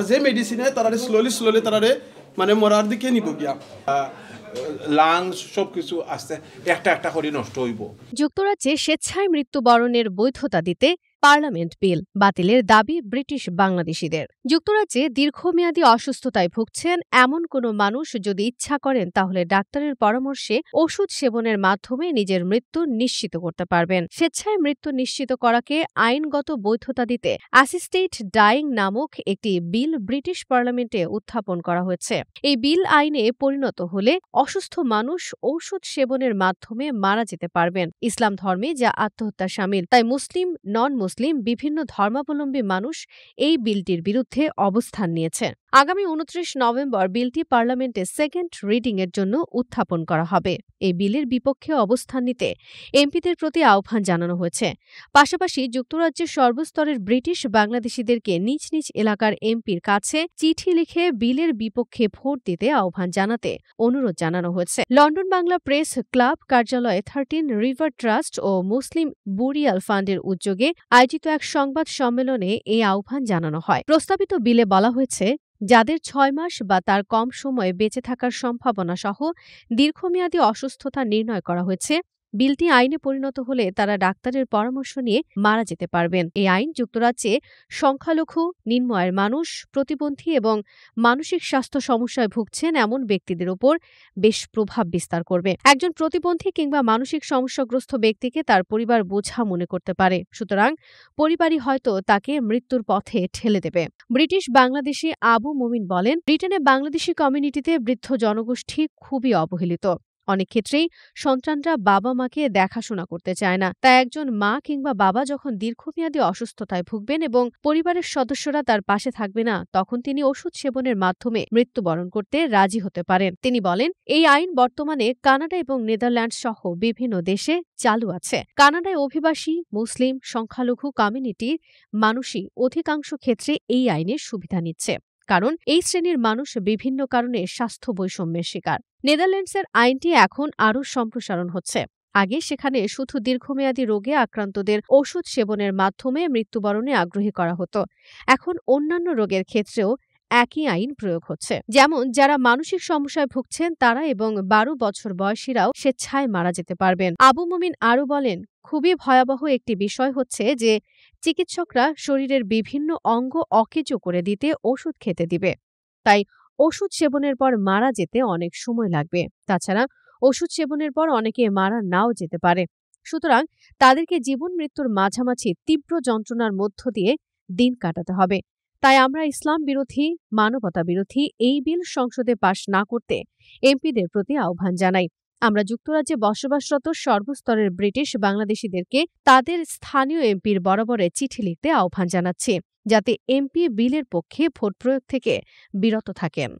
যে মেডিসিনে তারা স্লোলি তারা মানে মরার দিকে নিব গিয়া লাংস সবকিছু আস্তে একটা করে নষ্ট হইব। যুক্তরাজ্যে স্বেচ্ছায় মৃত্যুবরণের বৈধতা দিতে পার্লামেন্ট বিল বাতিলের দাবি ব্রিটিশ বাংলাদেশিদের। যুক্তরাজ্যে দীর্ঘমেয়াদী অসুস্থতায় ভুগছেন এমন কোনো মানুষ যদি ইচ্ছা করেন তাহলে ডাক্তারের পরামর্শে ওষুধ সেবনের মাধ্যমে নিজের মৃত্যু নিশ্চিত করতে পারবেন। স্বেচ্ছায় মৃত্যু নিশ্চিত করাকে আইনগত বৈধতা দিতে অ্যাসিস্টেড ডাইং নামক একটি বিল ব্রিটিশ পার্লামেন্টে উত্থাপন করা হয়েছে। এই বিল আইনে পরিণত হলে অসুস্থ মানুষ ঔষধ সেবনের মাধ্যমে মারা যেতে পারবেন। ইসলাম ধর্মে যা আত্মহত্যা শামিল, তাই মুসলিম নন মুসলিম বিভিন্ন ধর্মাবলম্বী মানুষ এই বিলটির বিরুদ্ধে অবস্থান নিয়েছে। আগামী ২৯ নভেম্বর বিলটি পার্লামেন্টে সেকেন্ড রিডিং এর জন্য উত্থাপন করা হবে। এই বিলের বিপক্ষে অবস্থান নিতে এমপিদের প্রতি আহ্বান জানানো হয়েছে। পাশাপাশি যুক্তরাজ্যের সর্বস্তরের ব্রিটিশ বাংলাদেশিদেরকে নিজ নিজ এলাকার এমপির কাছে চিঠি লিখে বিলের বিপক্ষে ভোট দিতে আহ্বান জানাতে অনুরোধ জানানো হয়েছে। লন্ডন বাংলা প্রেস ক্লাব কার্যালয়ে 13 রিভার ট্রাস্ট ও মুসলিম বুরিয়াল ফান্ডের উদ্যোগে আয়োজিত এক সংবাদ সম্মেলনে এই আহ্বান জানানো হয়। প্রস্তাবিত বিলে বলা হয়েছে, যাদের ৬ মাস বা তার কম সময়ে বেঁচে থাকার সম্ভাবনা সহ দীর্ঘমেয়াদী অসুস্থতা নির্ণয় করা হয়েছে, বিলটি আইনে পরিণত হলে তারা ডাক্তারের পরামর্শ নিয়ে মারা যেতে পারবেন। এই আইন যুক্তরাজ্যে সংখ্যালঘু, নিম্ন আয়ের মানুষ, প্রতিবন্ধী এবং মানসিক স্বাস্থ্য সমস্যায় ভুগছেন এমন ব্যক্তিদের উপর বেশ প্রভাব বিস্তার করবে। একজন প্রতিবন্ধী কিংবা মানসিক সমস্যাগ্রস্ত ব্যক্তিকে তার পরিবার বোঝা মনে করতে পারে, সুতরাং পরিবারই হয়তো তাকে মৃত্যুর পথে ঠেলে দেবে। ব্রিটিশ বাংলাদেশি আবু মুমিন বলেন, ব্রিটেনে বাংলাদেশি কমিউনিটিতে বৃদ্ধ জনগোষ্ঠী খুবই অবহেলিত। অনেক ক্ষেত্রেই সন্তানরা বাবা মাকে দেখাশোনা করতে চায় না। তাই একজন মা কিংবা বাবা যখন দীর্ঘমেয়াদী অসুস্থতায় ভুগবেন এবং পরিবারের সদস্যরা তার পাশে থাকবে না, তখন তিনি ওষুধ সেবনের মাধ্যমে মৃত্যুবরণ করতে রাজি হতে পারেন। তিনি বলেন, এই আইন বর্তমানে কানাডা এবং নেদারল্যান্ড সহ বিভিন্ন দেশে চালু আছে। কানাডায় অভিবাসী, মুসলিম, সংখ্যালঘু কমিউনিটির মানুষই অধিকাংশ ক্ষেত্রে এই আইনের সুবিধা নিচ্ছে, কারণ এই শ্রেণীর মানুষ বিভিন্ন কারণে স্বাস্থ্য বৈষম্যের শিকার। নেদারল্যান্ডসের আইনটি এখন আরও সম্প্রসারণ হচ্ছে। আগে সেখানে শুধু দীর্ঘমেয়াদী রোগে আক্রান্তদের ওষুধ সেবনের মাধ্যমে মৃত্যুবরণে আগ্রহী করা হতো। এখন অন্যান্য রোগের ক্ষেত্রেও একই আইন প্রয়োগ হচ্ছে। যেমন যারা মানসিক সমস্যায় ভুগছেন তারা এবং ১২ বছর বয়সীরাও স্বেচ্ছায় মারা যেতে পারবেন। আবু মুমিন আরও বলেন, খুবই ভয়াবহ একটি বিষয় হচ্ছে যে চিকিৎসকরা শরীরের বিভিন্ন অঙ্গ অকেজো করে দিতে ওষুধ খেতে দিবে। তাই ওষুধ সেবনের পর মারা যেতে অনেক সময় লাগবে। তাছাড়া ওষুধ সেবনের পর অনেকে মারা নাও যেতে পারে। সুতরাং তাদেরকে জীবন মৃত্যুর মাঝামাঝি তীব্র যন্ত্রণার মধ্য দিয়ে দিন কাটাতে হবে। তাই আমরা ইসলাম বিরোধী, মানবতা বিরোধী এই বিল সংসদে পাশ না করতে এমপিদের প্রতি আহ্বান জানাই। আমরা যুক্তরাজ্যে বসবাসরত সর্বস্তরের ব্রিটিশ বাংলাদেশিদেরকে তাদের স্থানীয় এমপির বরাবরে চিঠি লিখতে আহ্বান জানাচ্ছি, যাতে এমপি বিলের পক্ষে ভোট প্রয়োগ থেকে বিরত থাকেন।